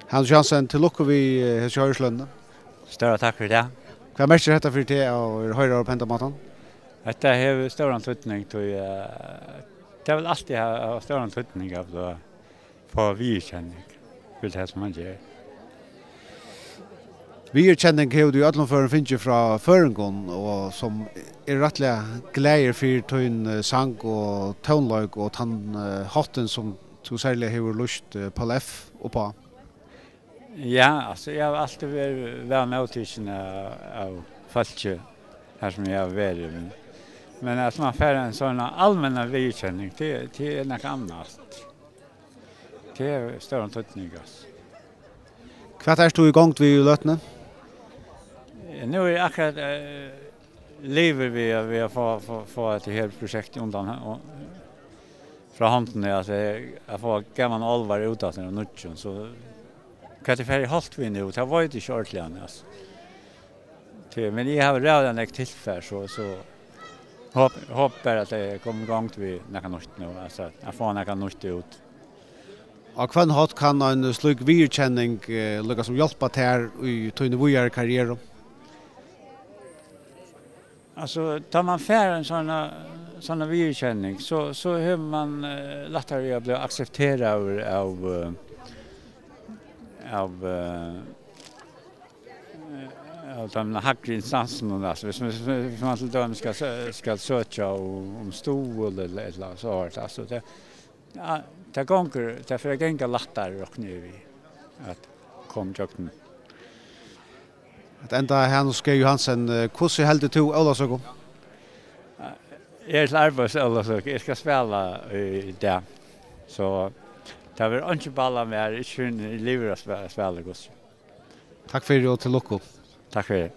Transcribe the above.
Hans Jansen, til lukke vi hos Høyreslønne. Større takk for det. Hva merker dette for det og høyre på hendamaten? Dette har større tøtning til det vil alltid ha større tøtning av å få virkjenning for det som man gjør. Virkjenning har du i alle føren finner fra Føringen, og som rettelig gleder for tøyn sang og tøgnløg og den hatten som du særlig har lyst på F og på. Ja, altså jeg har alltid vært vel nødtidende av folk her som jeg har vært. Men at man får en sånn allmän virkjenning, det noe annet. Det større tøtning. Hva du i gang til løtene? Nu är akkurat lever vi har få ett helt projekt undan från handen att jag får gammal allvar utåt den nutchen så kan det färg halt vi nu. Det var inte shortly annars. Men jag har redan ett tillfälle så hoppas att det kommer igång vi några nytt nu alltså jag får några nytt ut. Och kvann hat kan en slug virkjenning lukka som hjälpa till i tøyne våre karriere? Alltså tar man för en såna virkänning så hur man lättare att bli accepterad av de högre instanserna alltså hvis man till dem ska söka om stol eller så här alltså det gånger det för gänga lättare och nu vi att kom jakten. At enda Hans G. Johansen, hvordan heldur du Ålasøk? Jeg til arbeids Ålasøk, jeg skal spela i det. Så det var ikke balla mer, ikke i livet å spela. Takk for det og til lukke. Takk for det.